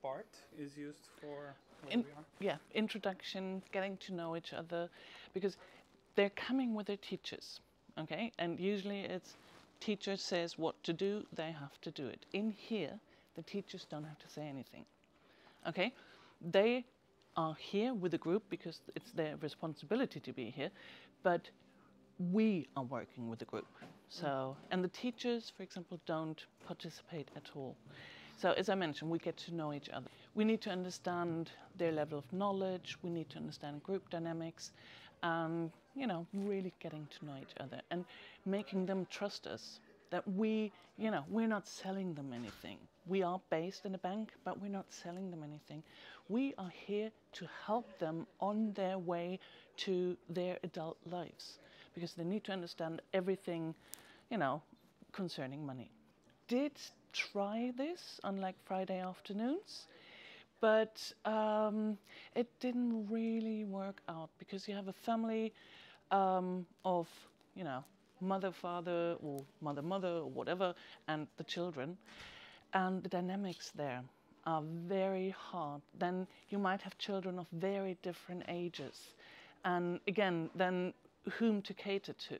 part is used for where we are? Yeah, introduction, getting to know each other, because they're coming with their teachers, okay? And usually it's teacher says what to do, they have to do it. In here, the teachers don't have to say anything, okay? They are here with the group because it's their responsibility to be here, but we are working with the group. So, and the teachers, for example, don't participate at all. So as I mentioned, we get to know each other. We need to understand their level of knowledge, we need to understand group dynamics, and, you know, really getting to know each other and making them trust us. That we, you know, we're not selling them anything. We are based in a bank, but we're not selling them anything. We are here to help them on their way to their adult lives, because they need to understand everything, you know, concerning money. Did try this on like Friday afternoons, but it didn't really work out, because you have a family of, you know, mother, father, or mother, mother, or whatever, and the children. And the dynamics there are very hard. Then you might have children of very different ages. And again, then whom to cater to.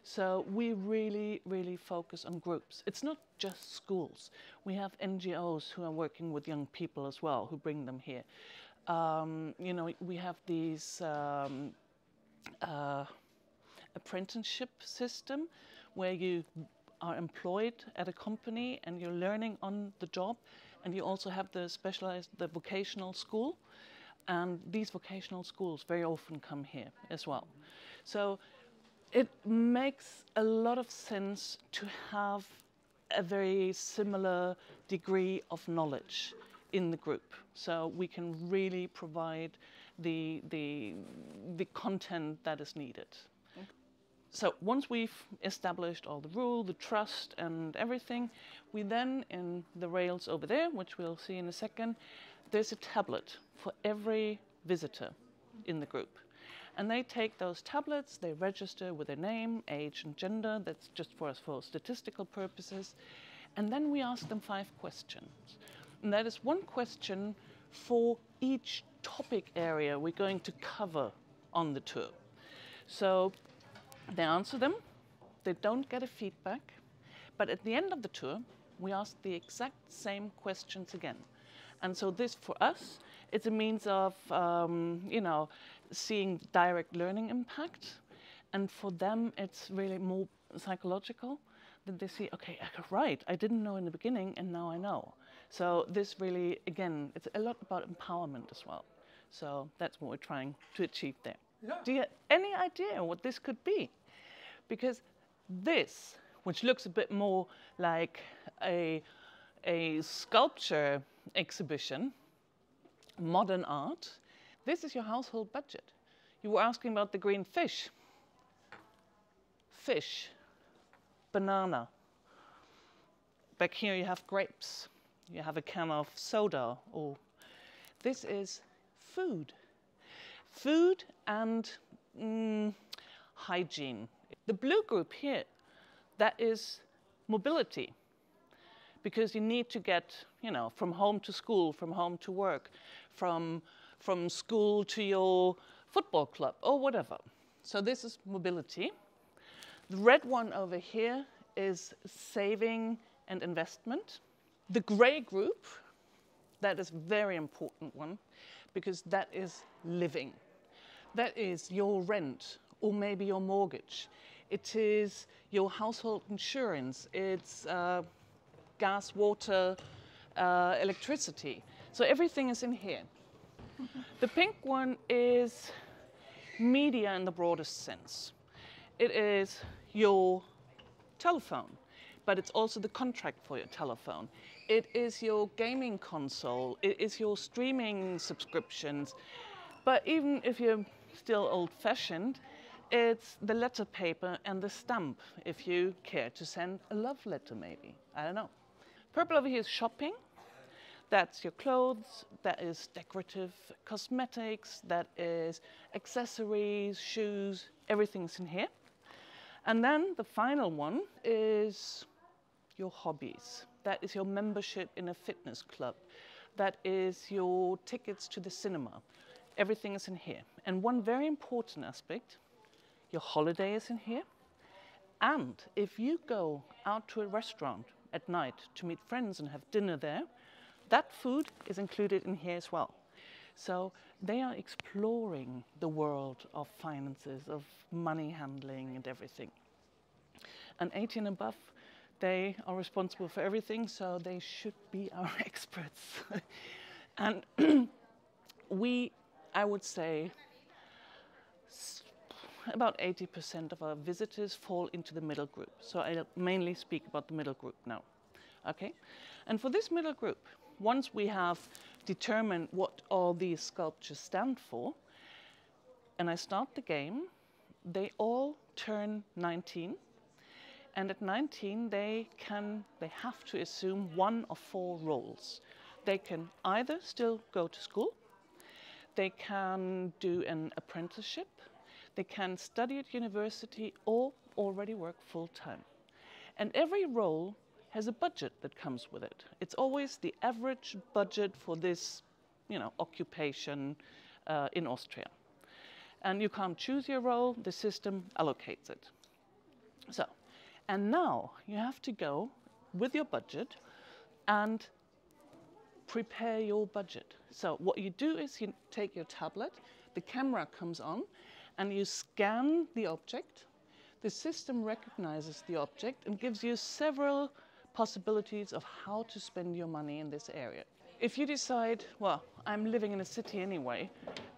So we really, really focus on groups. It's not just schools. We have NGOs who are working with young people as well, who bring them here. You know, we have these apprenticeship system where you are employed at a company and you're learning on the job, and you also have the vocational school, and these vocational schools very often come here as well. So it makes a lot of sense to have a very similar degree of knowledge in the group, so we can really provide the content that is needed. So once we've established all the rule, the trust and everything, we then, in the rails over there, which we'll see in a second, there's a tablet for every visitor in the group. And they take those tablets, they register with their name, age and gender. That's just for us for statistical purposes. And then we ask them 5 questions. And that is 1 question for each topic area we're going to cover on the tour. So they answer them, they don't get a feedback, but at the end of the tour, we ask the exact same questions again. And so this, for us, it's a means of, you know, seeing direct learning impact. And for them, it's really more psychological, that they see, okay, right, I didn't know in the beginning, and now I know. So this really, again, it's a lot about empowerment as well. So that's what we're trying to achieve there. Yeah. Do you have any idea what this could be? Because this, which looks a bit more like a sculpture exhibition, modern art, this is your household budget. You were asking about the green fish. Fish, banana. Back here you have grapes. You have a can of soda. Or this is food. Food and hygiene. The blue group here, that is mobility. Because you need to get, you know, from home to school, from home to work, from school to your football club or whatever. So this is mobility. The red one over here is saving and investment. The gray group, that is a very important one, because that is living. That is your rent or maybe your mortgage. It is your household insurance. It's gas, water, electricity. So everything is in here. The pink one is media in the broadest sense. It is your telephone, but it's also the contract for your telephone. It is your gaming console. It is your streaming subscriptions. But even if you're still old-fashioned, it's the letter paper and the stamp, if you care to send a love letter maybe. I don't know. Purple over here is shopping. That's your clothes, that is decorative cosmetics, that is accessories, shoes, everything's in here. And then the final one is your hobbies. That is your membership in a fitness club. that is your tickets to the cinema. Everything is in here. And one very important aspect, your holiday is in here. And if you go out to a restaurant at night to meet friends and have dinner there, that food is included in here as well. So they are exploring the world of finances, of money handling and everything. And 18 and above, they are responsible for everything, so they should be our experts. And I would say, about 80% of our visitors fall into the middle group. So I'll mainly speak about the middle group now. Okay? And for this middle group, once we have determined what all these sculptures stand for, and I start the game, they all turn 19. And at 19, they have to assume one of 4 roles. They can either still go to school, they can do an apprenticeship, they can study at university, or already work full-time. And every role has a budget that comes with it. It's always the average budget for this, occupation in Austria. And you can't choose your role, the system allocates it. So, and now you have to go with your budget and prepare your budget. So what you do is you take your tablet, the camera comes on, and you scan the object. The system recognizes the object and gives you several possibilities of how to spend your money in this area. If you decide, well, I'm living in a city anyway,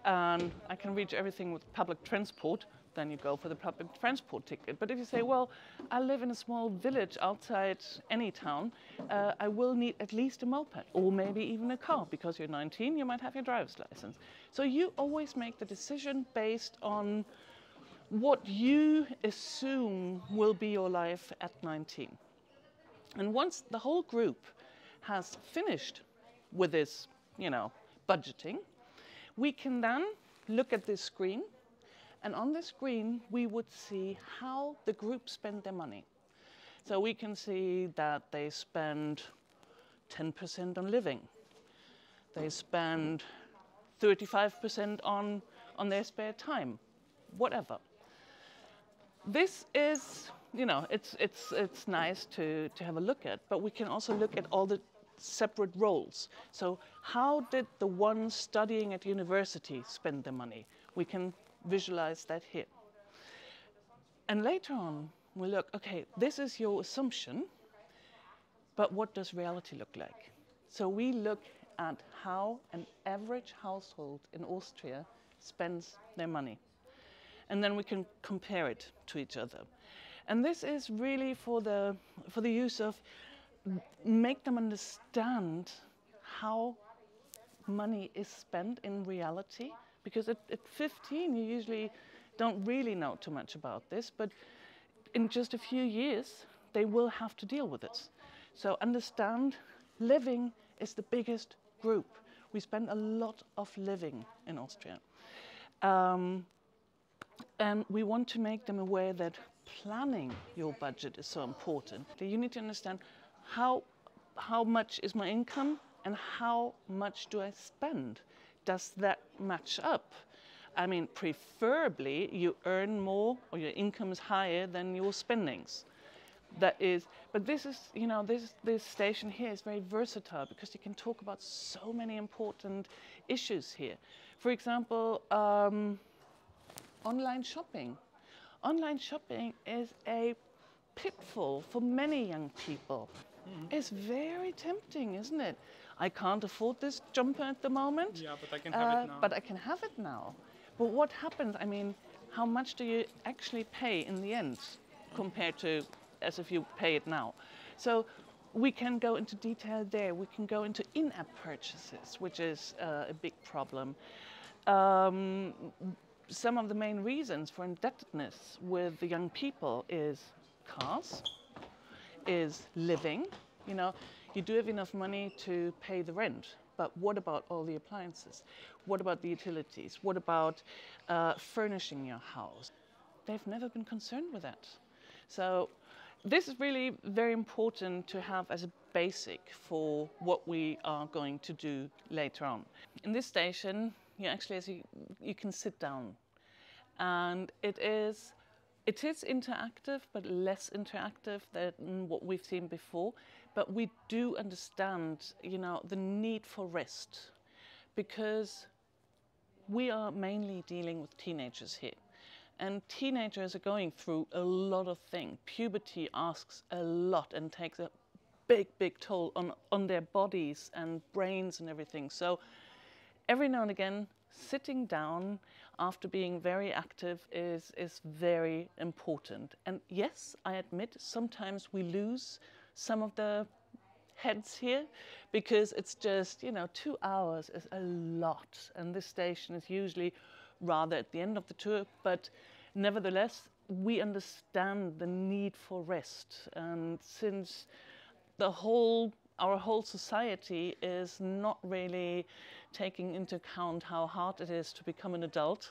and I can reach everything with public transport, then you go for the public transport ticket. But if you say, well, I live in a small village outside any town, I will need at least a moped, or maybe even a car. Because you're 19, you might have your driver's license. So you always make the decision based on what you assume will be your life at 19. And once the whole group has finished with this, budgeting, we can then look at this screen. And on the screen, we would see how the group spend their money. So we can see that they spend 10% on living. They spend 35% on their spare time, whatever. This is, it's nice to have a look at, but we can also look at all the separate roles. So how did the ones studying at university spend their money? We can visualize that here. And later on, we look, okay, this is your assumption, but what does reality look like? So we look at how an average household in Austria spends their money. And then we can compare it to each other. And this is really for the use of make them understand how money is spent in reality. Because at 15, you usually don't really know too much about this, but in just a few years, they will have to deal with this. So understand, living is the biggest group. We spend a lot of living in Austria. And we want to make them aware that planning your budget is so important. You need to understand how much is my income and how much do I spend? Does that match up? I mean, preferably you earn more or your income is higher than your spendings. That is, but this is, this station here is very versatile because you can talk about so many important issues here. For example, online shopping. Online shopping is a pitfall for many young people. Mm-hmm. It's very tempting, isn't it? I can't afford this jumper at the moment. Yeah, but I can have it now. But I can have it now. But what happens, how much do you actually pay in the end compared to as if you pay it now? So we can go into detail there. We can go into in-app purchases, which is a big problem. Some of the main reasons for indebtedness with the young people is cars, is living. You do have enough money to pay the rent, but what about all the appliances? What about the utilities? What about furnishing your house? They've never been concerned with that. So this is really very important to have as a basic for what we are going to do later on. In this station, you actually, you can sit down, and it is interactive, but less interactive than what we've seen before. But we do understand, you know, the need for rest, because we are mainly dealing with teenagers here. And teenagers are going through a lot of things. Puberty asks a lot and takes a big, big toll on their bodies and brains and everything. So every now and again, sitting down after being very active is very important. And yes, I admit, sometimes we lose some of the heads here, because it's just, you know, 2 hours is a lot. And this station is usually rather at the end of the tour, but nevertheless, we understand the need for rest. And since our whole society is not really taking into account how hard it is to become an adult,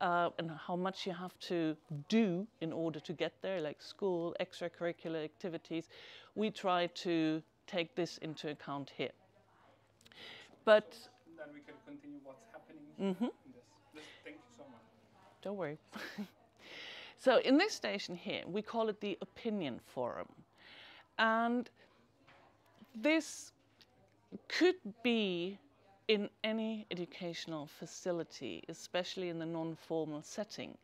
and how much you have to do in order to get there, like school, extracurricular activities, we try to take this into account here. But then we can continue what's happening in this. Thank you so much. Don't worry. So in this station here, we call it the Opinion Forum. And this could be in any educational facility, especially in the non-formal setting,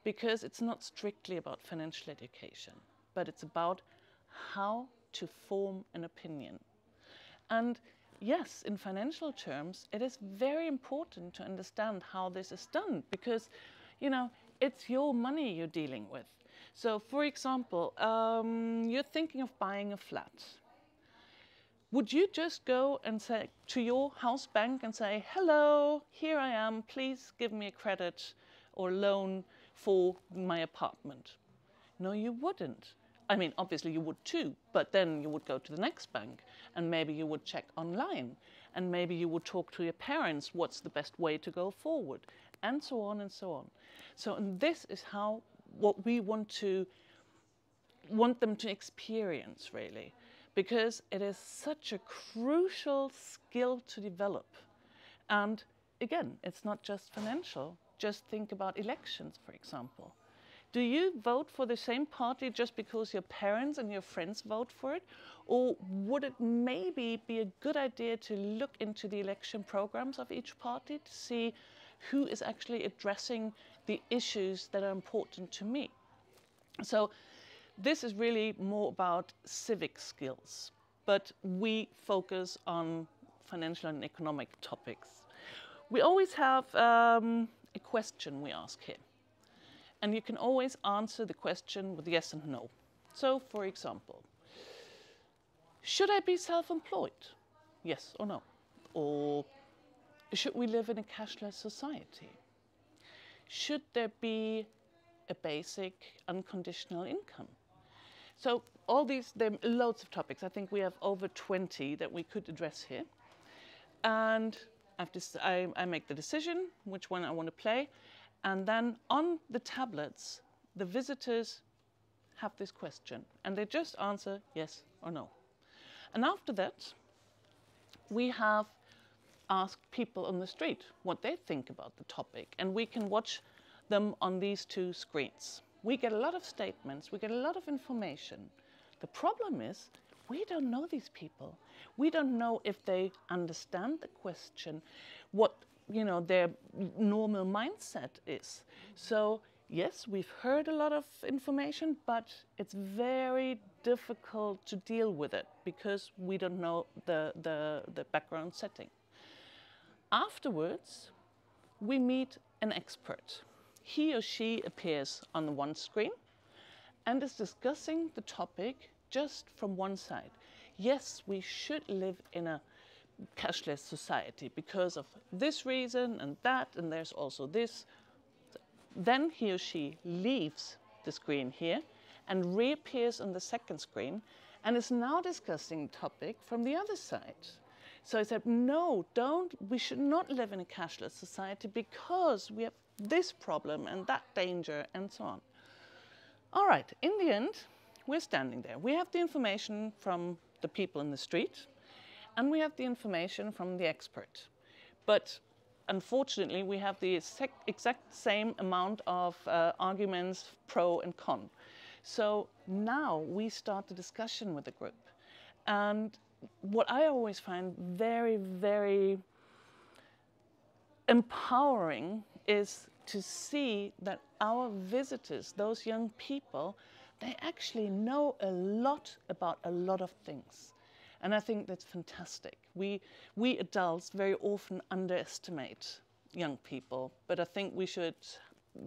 because it's not strictly about financial education, but it's about how to form an opinion. And yes, in financial terms, it is very important to understand how this is done, because, you know, it's your money you're dealing with. So, for example, you're thinking of buying a flat. Would you just go and say to your house bank and say, hello, here I am, please give me a credit or loan for my apartment? No, you wouldn't. I mean, obviously you would too, but then you would go to the next bank, and maybe you would check online, and maybe you would talk to your parents what's the best way to go forward, and so on and so on. So, and this is what we want them to experience, really, because it is such a crucial skill to develop. And again, it's not just financial. Just think about elections, for example. Do you vote for the same party just because your parents and your friends vote for it? Or would it maybe be a good idea to look into the election programs of each party to see who is actually addressing the issues that are important to me? So this is really more about civic skills, but we focus on financial and economic topics. We always have a question we ask here. And you can always answer the question with yes and no. So, for example, should I be self-employed? Yes or no? Or should we live in a cashless society? Should there be a basic unconditional income? So all these, there are loads of topics. I think we have over 20 that we could address here. And I make the decision which one I want to play. And then on the tablets, the visitors have this question, and they just answer yes or no. And after that, we have asked people on the street what they think about the topic, and we can watch them on these two screens. We get a lot of statements, we get a lot of information. The problem is, we don't know these people. We don't know if they understand the question, what their normal mindset is. So yes, we've heard a lot of information, but it's very difficult to deal with it because we don't know the background setting. Afterwards, we meet an expert. He or she appears on the one screen and is discussing the topic just from one side. Yes, we should live in a cashless society because of this reason and that, and there's also this. Then he or she leaves the screen here and reappears on the second screen and is now discussing the topic from the other side. So I said, no, we should not live in a cashless society because we have this problem and that danger and so on. All right, in the end, we're standing there. We have the information from the people in the street, and we have the information from the expert. But unfortunately, we have the exact same amount of arguments, pro and con. So now we start the discussion with the group. And what I always find very, very empowering is to see that our visitors, those young people, they actually know a lot about a lot of things. And I think that's fantastic. We adults very often underestimate young people, but I think we should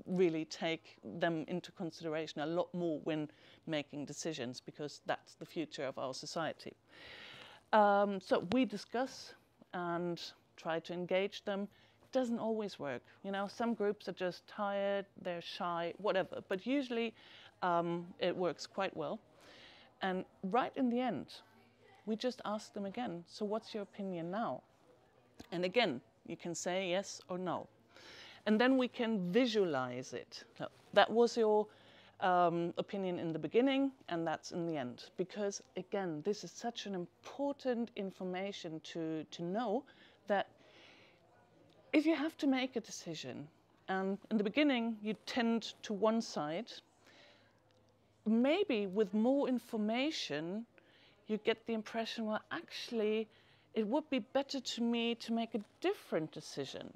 really take them into consideration a lot more when making decisions, because that's the future of our society. So we discuss and try to engage them. It doesn't always work. You know, some groups are just tired, they're shy, whatever, but usually it works quite well. And right in the end, we just ask them again, so what's your opinion now? And again, you can say yes or no. And then we can visualize it. So that was your opinion in the beginning, and that's in the end. Because again, this is such an important information to know, that if you have to make a decision, and in the beginning you tend to one side, maybe with more information, you get the impression, well, actually, it would be better to me to make a different decision.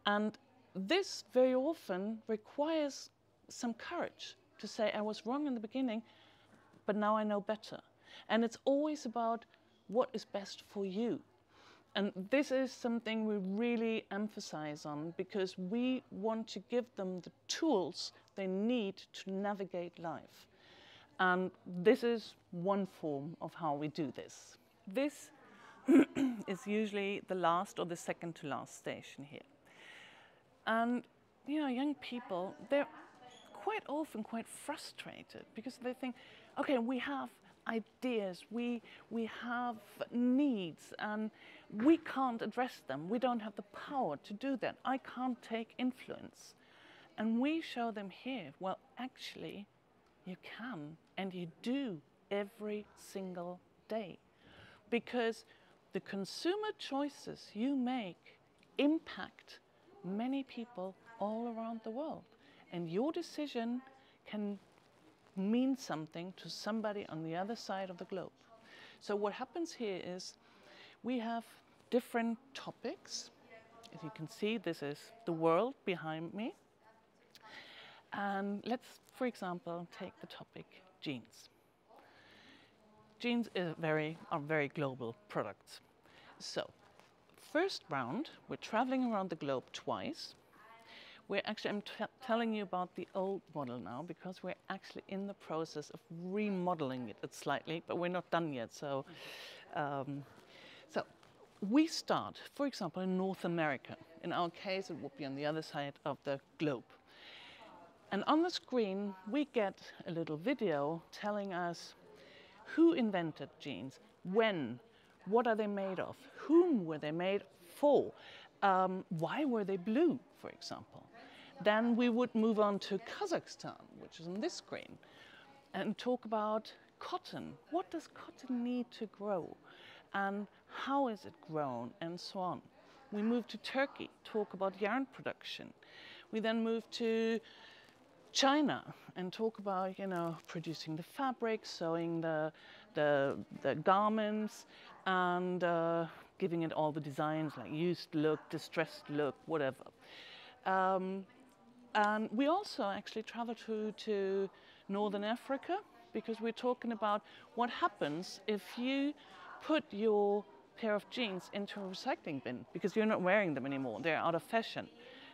And this very often requires some courage to say, I was wrong in the beginning, but now I know better. And it's always about what is best for you. And this is something we really emphasize on, because we want to give them the tools they need to navigate life. And this is one form of how we do this. This is usually the last or the second to last station here. And, you know, young people, they're quite often quite frustrated, because they think, okay, we have ideas, we have needs, and we can't address them. We don't have the power to do that. I can't take influence. And we show them here, well, actually, you can, and you do every single day. Because the consumer choices you make impact many people all around the world. And your decision can mean something to somebody on the other side of the globe. So what happens here is we have different topics. As you can see, this is the world behind me. And let's, for example, take the topic jeans. Jeans are very global products. So, first round, we're traveling around the globe twice. I'm telling you about the old model now, because we're actually in the process of remodeling it slightly, but we're not done yet. So we start, for example, in North America. In our case, it would be on the other side of the globe. And on the screen, we get a little video telling us who invented jeans, when, what are they made of, whom were they made for, why were they blue, for example. Then we would move on to Kazakhstan, which is on this screen, and talk about cotton. What does cotton need to grow, and how is it grown, and so on. We move to Turkey, talk about yarn production. We then move to China and talk about, you know, producing the fabric, sewing the garments, and giving it all the designs like used look, distressed look, whatever. And we also actually travel to Northern Africa, because we're talking about what happens if you put your pair of jeans into a recycling bin, because you're not wearing them anymore, they're out of fashion.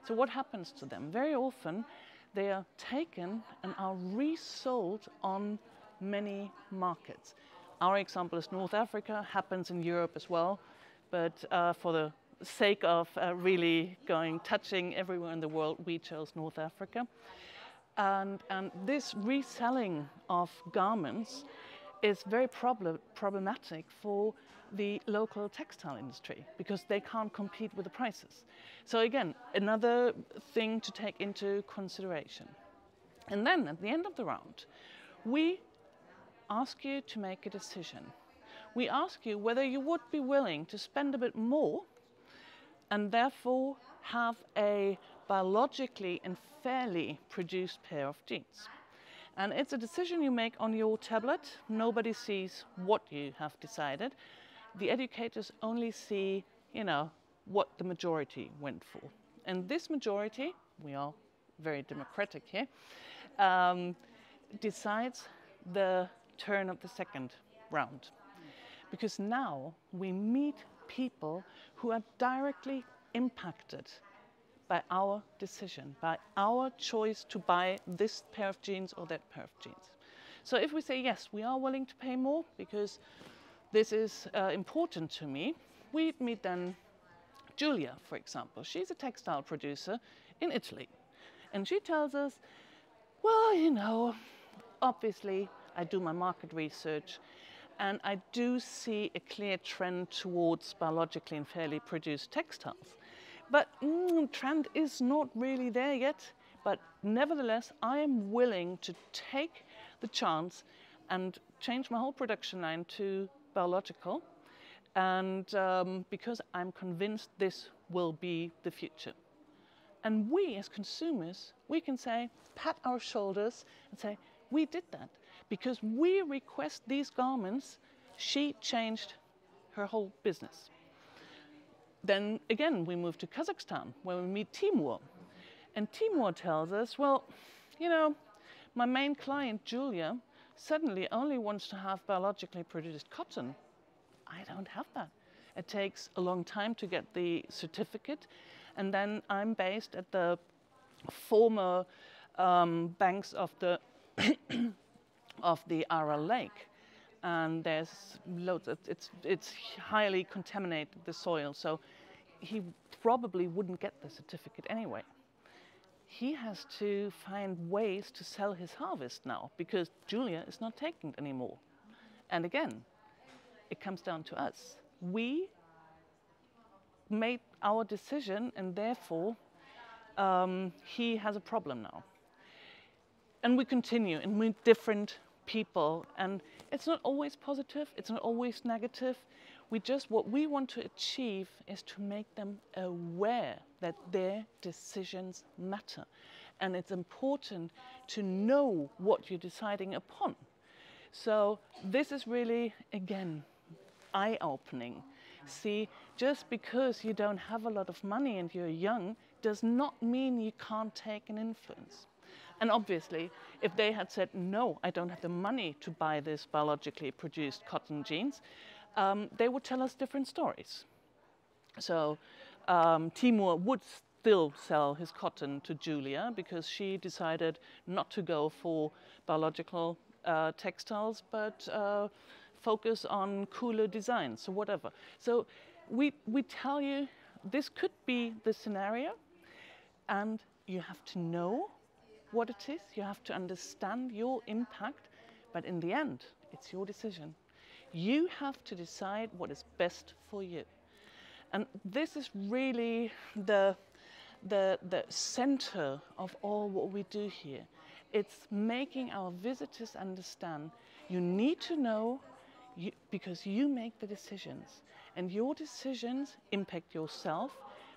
So what happens to them? Very often they are taken and are resold on many markets. Our example is North Africa, happens in Europe as well, but for the sake of really touching everywhere in the world, we chose North Africa. And this reselling of garments is very problematic for the local textile industry, because they can't compete with the prices. So again, another thing to take into consideration. And then at the end of the round, we ask you to make a decision. We ask you whether you would be willing to spend a bit more and therefore have a biologically and fairly produced pair of jeans. And it's a decision you make on your tablet. Nobody sees what you have decided. The educators only see, what the majority went for. And this majority, we are very democratic here, decides the turn of the second round. Because now we meet people who are directly impacted by our decision, by our choice to buy this pair of jeans or that pair of jeans. So if we say, yes, we are willing to pay more because this is important to me, we meet then Julia, for example. She's a textile producer in Italy. And she tells us, well, obviously I do my market research and I do see a clear trend towards biologically and fairly produced textiles. But trend is not really there yet. But nevertheless, I am willing to take the chance and change my whole production line to biological. And because I'm convinced this will be the future. And we as consumers, we can say, pat our shoulders and say, we did that. Because we request these garments, she changed her whole business. Then again, we move to Kazakhstan, where we meet Timur. And Timur tells us, well, my main client, Julia, suddenly only wants to have biologically produced cotton. I don't have that. It takes a long time to get the certificate. And then I'm based at the former banks of the of the Aral Lake, and there's loads of, it's highly contaminated, the soil, so he probably wouldn't get the certificate anyway. He has to find ways to sell his harvest now because Julia is not taking it anymore. And again, it comes down to us. We made our decision and therefore he has a problem now. And we continue and meet different people, and it's not always positive, it's not always negative. What we want to achieve is to make them aware that their decisions matter. And it's important to know what you're deciding upon. So this is really, again, eye-opening. See, just because you don't have a lot of money and you're young does not mean you can't take an influence. And obviously, if they had said, no, I don't have the money to buy this biologically produced cotton jeans, they would tell us different stories. So Timur would still sell his cotton to Julia because she decided not to go for biological textiles, but focus on cooler designs or whatever. So we tell you this could be the scenario, and you have to know what it is, you have to understand your impact, but in the end, it's your decision. You have to decide what is best for you. And this is really the center of all what we do here. It's making our visitors understand you need to know because you make the decisions. And your decisions impact yourself,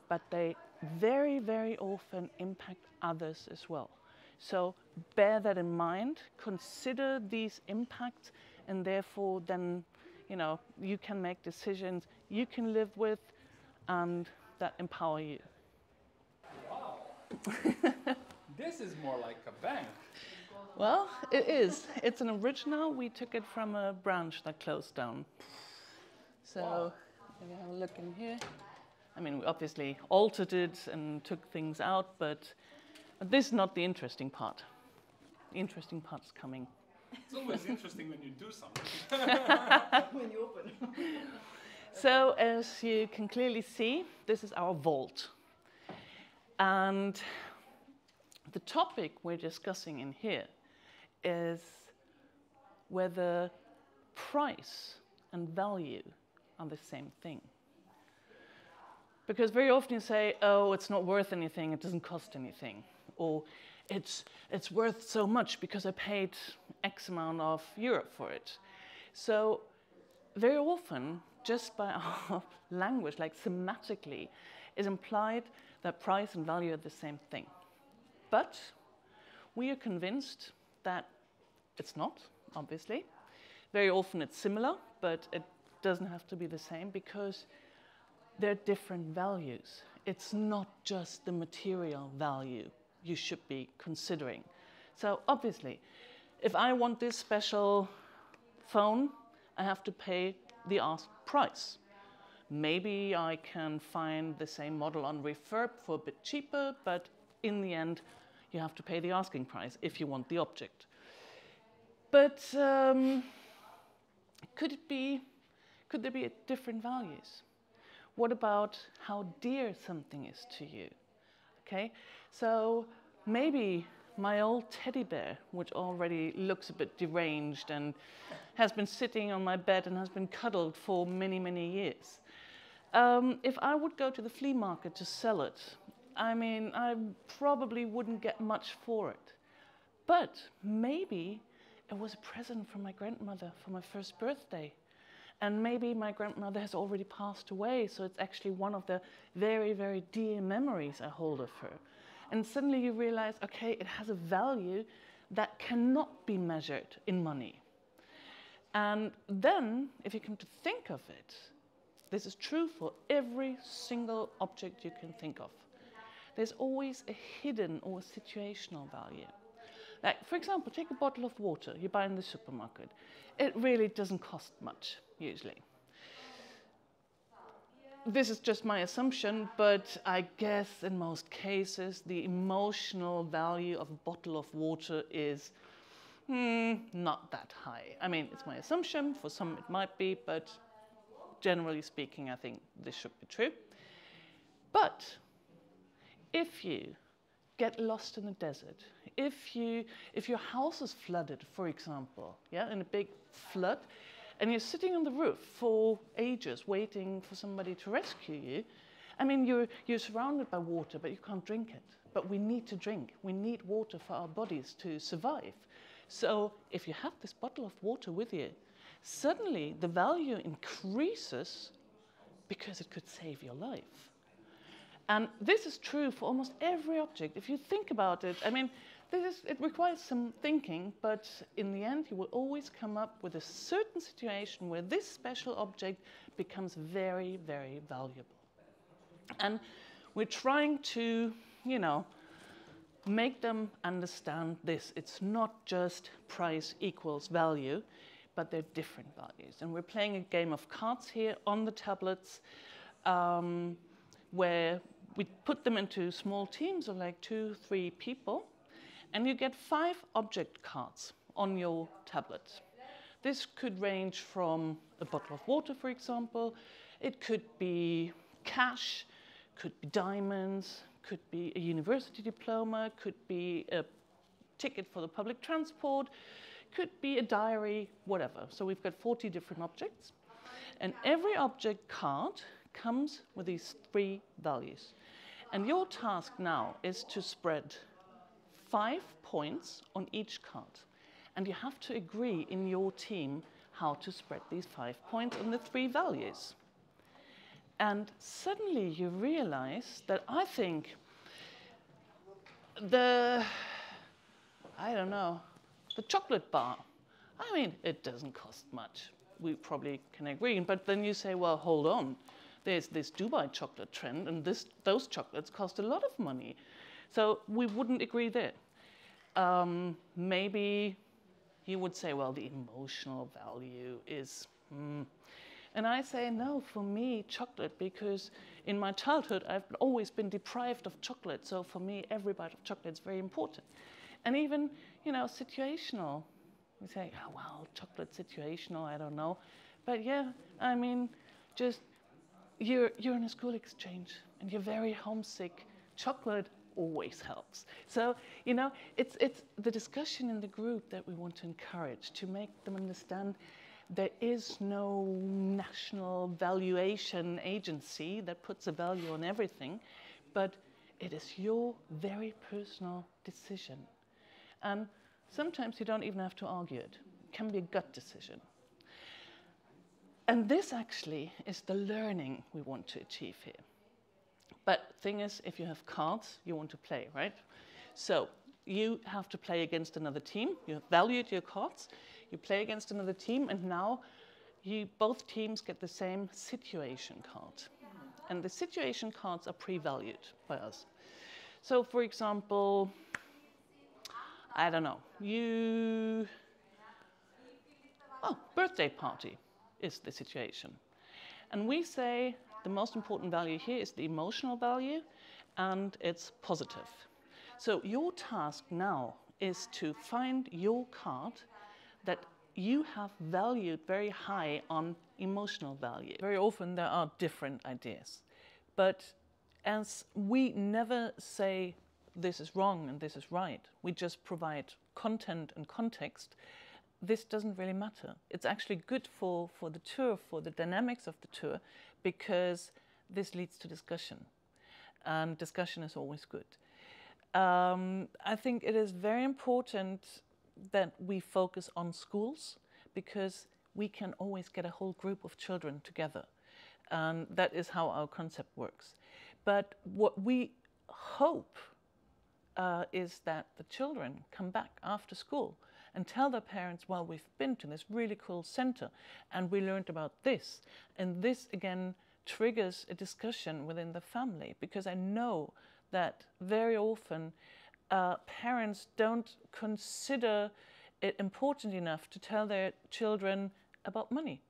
but they very, very often impact others as well. So bear that in mind, consider these impacts, and therefore then, you can make decisions you can live with and that empower you. Wow. This is more like a bank. Well, it is. It's an original. We took it from a branch that closed down. So wow. If you have a look in here. I mean, we obviously altered it and took things out, but this is not the interesting part. The interesting part is coming. It's always interesting when you do something. When you open. So as you can clearly see, this is our vault. And the topic we're discussing in here is whether price and value are the same thing. Because very often you say, oh, it's not worth anything, it doesn't cost anything. Or it's worth so much because I paid X amount of euro for it. So very often, just by our language, like thematically, is implied that price and value are the same thing. But we are convinced that it's not, obviously. Very often it's similar, but it doesn't have to be the same because they're different values. It's not just the material value you should be considering. So obviously, if I want this special phone, I have to pay the asked price. Maybe I can find the same model on refurb for a bit cheaper, but in the end, you have to pay the asking price if you want the object. But could there be different values? What about how dear something is to you? Okay, so maybe my old teddy bear, which already looks a bit deranged and has been sitting on my bed and has been cuddled for many, many years. If I would go to the flea market to sell it, I mean, I probably wouldn't get much for it. But maybe it was a present from my grandmother for my first birthday. And maybe my grandmother has already passed away, so it's actually one of the very, very dear memories I hold of her. And suddenly you realize, okay, it has a value that cannot be measured in money. And then, if you come to think of it, this is true for every single object you can think of. There's always a hidden or situational value. Like, for example, take a bottle of water you buy in the supermarket. It really doesn't cost much, usually. This is just my assumption, but I guess in most cases, the emotional value of a bottle of water is not that high. I mean, it's my assumption. For some, it might be, but generally speaking, I think this should be true. But if you get lost in the desert, if your house is flooded, for example, yeah, in a big flood, and you're sitting on the roof for ages waiting for somebody to rescue you, I mean, you're surrounded by water, but you can't drink it. But we need to drink. We need water for our bodies to survive. So if you have this bottle of water with you, suddenly the value increases because it could save your life. And this is true for almost every object. If you think about it, I mean, it requires some thinking, but in the end, you will always come up with a certain situation where this special object becomes very, very valuable. And we're trying to, make them understand this. It's not just price equals value, but they're different values. And we're playing a game of cards here on the tablets, where we put them into small teams of like 2-3 people, and you get 5 object cards on your tablet. This could range from a bottle of water, for example. It could be cash, could be diamonds, could be a university diploma, could be a ticket for the public transport, could be a diary, whatever. So we've got 40 different objects. And every object card comes with these 3 values. And your task now is to spread 5 points on each card. And you have to agree in your team how to spread these 5 points on the 3 values. And suddenly you realize that I think the chocolate bar, I mean, it doesn't cost much. We probably can agree. But then you say, well, hold on. There's this Dubai chocolate trend, and those chocolates cost a lot of money. So we wouldn't agree there. Maybe you would say, well, the emotional value is... And I say, no, for me, chocolate, because in my childhood, I've always been deprived of chocolate. So for me, every bite of chocolate is very important. And even, situational. We say, oh, well, chocolate situational, I don't know. But yeah, I mean, just you're in a school exchange and you're very homesick. Chocolate always helps. So, it's the discussion in the group that we want to encourage, to make them understand there is no national valuation agency that puts a value on everything, but It is your very personal decision. And sometimes you don't even have to argue it. It can be a gut decision. And this actually is the learning we want to achieve here. But thing is, if you have cards, you want to play, right? So you have to play against another team. You have valued your cards. You play against another team, and now both teams get the same situation card. And the situation cards are pre-valued by us. So for example, I don't know, birthday party is the situation. And we say the most important value here is the emotional value, and it's positive. So your task now is to find your card that you have valued very high on emotional value. Very often there are different ideas, but as we never say this is wrong and this is right, we just provide content and context, this doesn't really matter. It's actually good for the tour, for the dynamics of the tour, because this leads to discussion, and discussion is always good. I think it is very important that we focus on schools, because we can always get a whole group of children together, and that is how our concept works. But what we hope is that the children come back after school and tell their parents, well, we've been to this really cool center and we learned about this. And this again triggers a discussion within the family, because I know that very often parents don't consider it important enough to tell their children about money.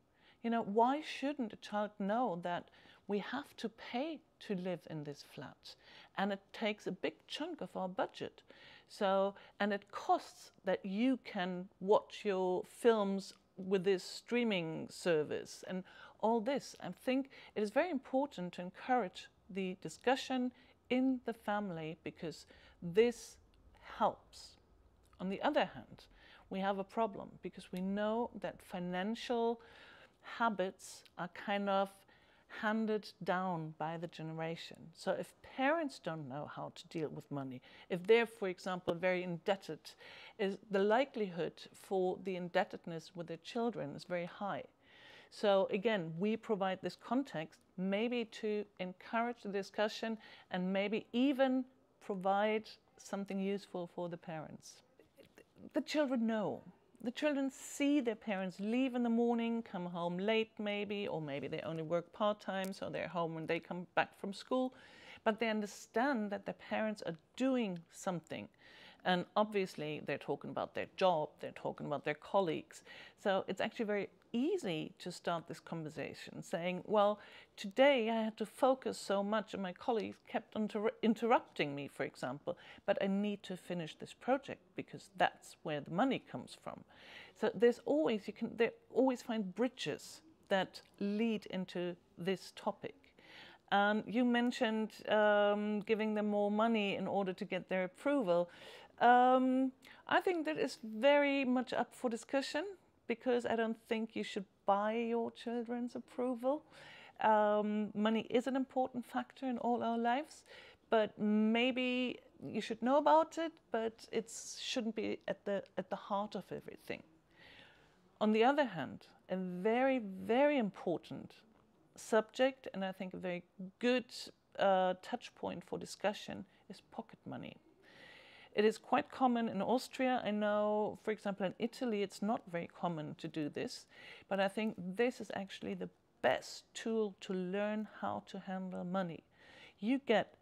You know, why shouldn't a child know that we have to pay to live in this flat, and it takes a big chunk of our budget? So, and it costs that you can watch your films with this streaming service and all this. I think it is very important to encourage the discussion in the family, because this helps. On the other hand, we have a problem, because we know that financial habits are kind of handed down by the generation. So if parents don't know how to deal with money, if they're, for example, very indebted, the likelihood for the indebtedness with their children is very high. So again, we provide this context maybe to encourage the discussion and maybe even provide something useful for the parents. The children know. The children see their parents leave in the morning, come home late maybe, or maybe they only work part-time, so they're home when they come back from school. But they understand that their parents are doing something. And obviously they're talking about their job, they're talking about their colleagues. So it's actually very easy to start this conversation saying, well, today I had to focus so much and my colleagues kept interrupting me, for example, but I need to finish this project because that's where the money comes from. So there's always, they always find bridges that lead into this topic. And you mentioned giving them more money in order to get their approval. I think that is very much up for discussion, because I don't think you should buy your children's approval. Money is an important factor in all our lives, but maybe you should know about it, but it shouldn't be at the heart of everything. On the other hand, a very, very important subject, and I think a very good touch point for discussion, is pocket money. It is quite common in Austria. I know, for example, in Italy, it's not very common to do this, but I think this is actually the best tool to learn how to handle money. You get,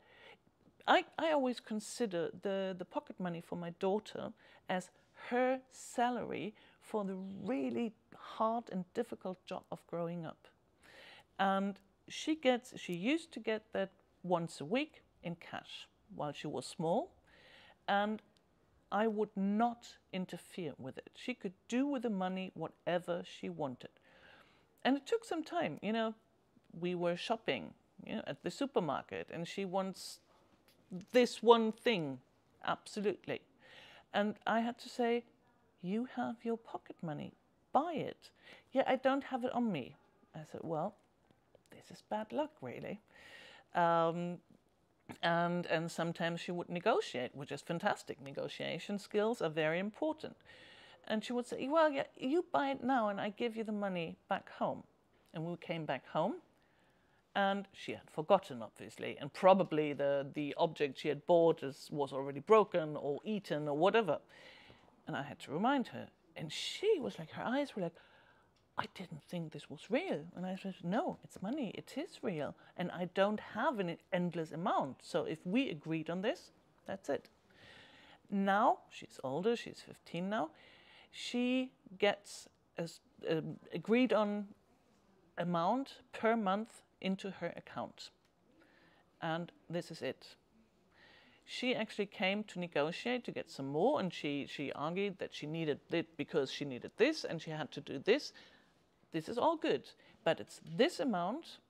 I always consider the pocket money for my daughter as her salary for the really hard and difficult job of growing up. And she used to get that once a week in cash while she was small, and I would not interfere with it. She could do with the money whatever she wanted. And it took some time, you know, we were shopping, you know, at the supermarket, and she wants this one thing, absolutely. And I had to say, you have your pocket money, buy it. Yeah, I don't have it on me. I said, well, this is bad luck, really. And sometimes she would negotiate, which is fantastic. Negotiation skills are very important. And she would say, well, yeah, you buy it now and I give you the money back home. And we came back home and she had forgotten, obviously. And probably the object she had bought was already broken or eaten or whatever. And I had to remind her. And she was like, her eyes were like, I didn't think this was real. And I said, no, it's money, it is real. And I don't have an endless amount. So if we agreed on this, that's it. Now, she's older, she's 15 now, she gets an agreed on amount per month into her account. And this is it. She actually came to negotiate to get some more, and she argued that she needed it because she needed this and she had to do this. This is all good, but it's this amount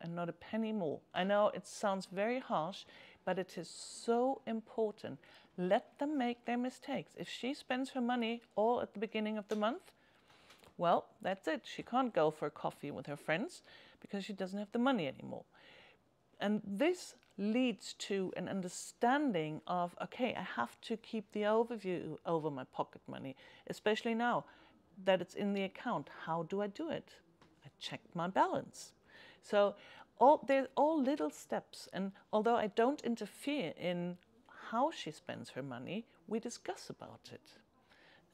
and not a penny more. I know it sounds very harsh, but it is so important. Let them make their mistakes. If she spends her money all at the beginning of the month, well, that's it. She can't go for a coffee with her friends because she doesn't have the money anymore. And this leads to an understanding of, okay, I have to keep the overview over my pocket money, especially now that it's in the account. How do I do it? I check my balance. So they're all little steps. And although I don't interfere in how she spends her money, we discuss about it.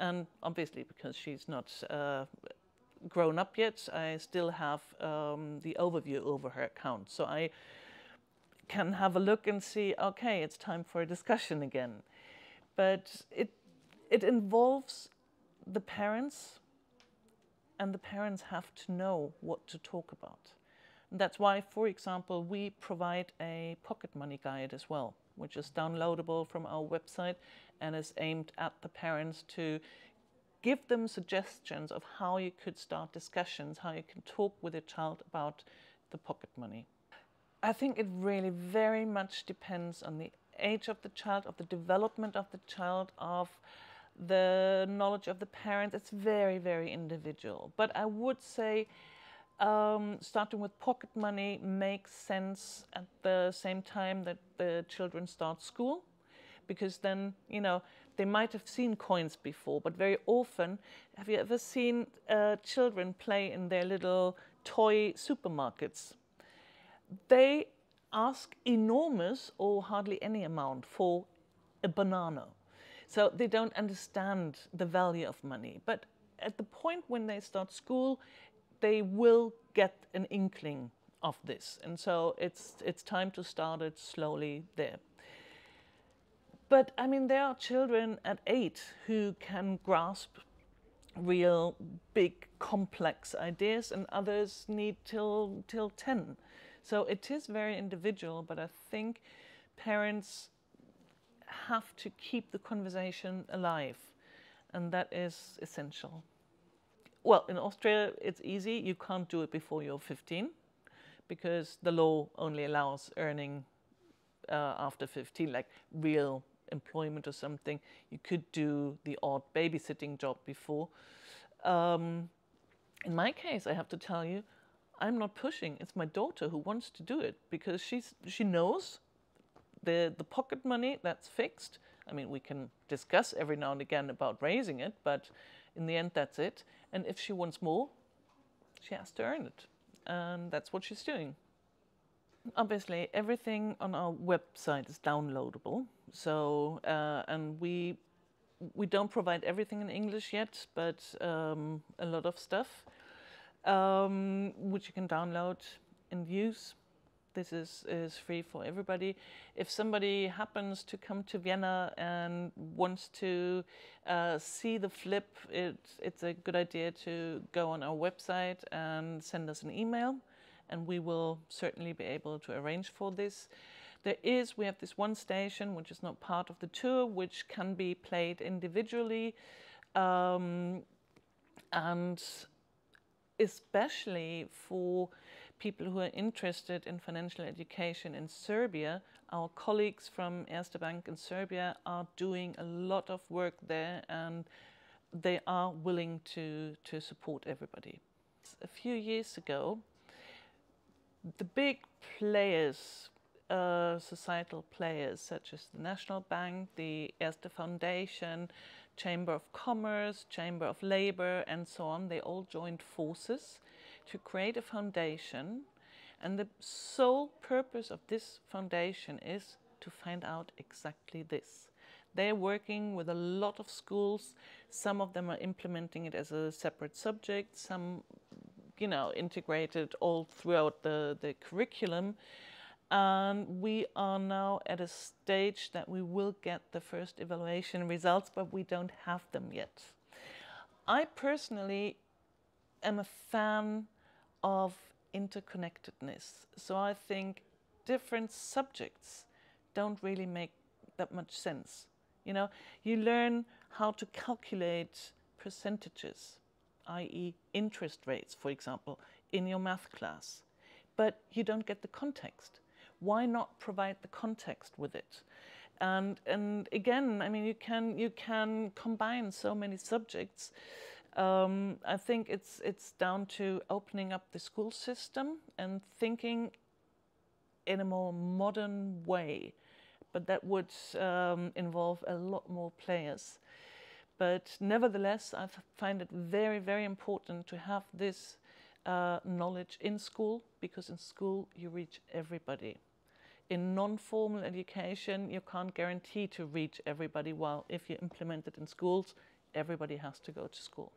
And obviously, because she's not grown up yet, I still have the overview over her account. So I can have a look and see, okay, it's time for a discussion again. But it involves the parents, and the parents have to know what to talk about. And that's why, for example, we provide a pocket money guide as well, which is downloadable from our website and is aimed at the parents to give them suggestions of how you could start discussions, how you can talk with your child about the pocket money. I think it really very much depends on the age of the child, of the development of the child, of the knowledge of the parents. It's very, very individual. But I would say starting with pocket money makes sense at the same time that the children start school, because then, you know, they might have seen coins before, but very often, have you ever seen children play in their little toy supermarkets? They ask enormous or hardly any amount for a banana. So they don't understand the value of money. But at the point when they start school, they will get an inkling of this. And so it's time to start it slowly there. But I mean, there are children at 8 who can grasp real big complex ideas, and others need till 10. So it is very individual, but I think parents have to keep the conversation alive, and that is essential. Well, in Austria, it's easy. You can't do it before you're 15 because the law only allows earning after 15, like real employment or something. You could do the odd babysitting job before. In my case, I have to tell you, I'm not pushing. It's my daughter who wants to do it because she knows the pocket money, that's fixed. I mean, we can discuss every now and again about raising it, but in the end, that's it. And if she wants more, she has to earn it. And that's what she's doing. Obviously, everything on our website is downloadable. So, and we don't provide everything in English yet, but a lot of stuff, which you can download and use. This is free for everybody. If somebody happens to come to Vienna and wants to see the flip, it's a good idea to go on our website and send us an email, and we will certainly be able to arrange for this. We have this one station, which is not part of the tour, which can be played individually, and especially for people who are interested in financial education in Serbia. Our colleagues from Erste Bank in Serbia are doing a lot of work there, and they are willing to support everybody. A few years ago, the big players societal players such as the National Bank, the Erste Foundation, Chamber of Commerce, Chamber of Labor, and so on. They all joined forces to create a foundation, and the sole purpose of this foundation is to find out exactly this. They're working with a lot of schools. Some of them are implementing it as a separate subject, some, you know, integrated all throughout the curriculum. And we are now at a stage that we will get the first evaluation results, but we don't have them yet. I personally am a fan of interconnectedness. So I think different subjects don't really make that much sense. You know, you learn how to calculate percentages, i.e. interest rates, for example, in your math class, but you don't get the context. Why not provide the context with it? And again, I mean, you can combine so many subjects. I think it's down to opening up the school system and thinking in a more modern way. But that would involve a lot more players. But nevertheless, I find it very, very important to have this knowledge in school, because in school you reach everybody. In non-formal education, you can't guarantee to reach everybody, while if you implement it in schools, everybody has to go to school.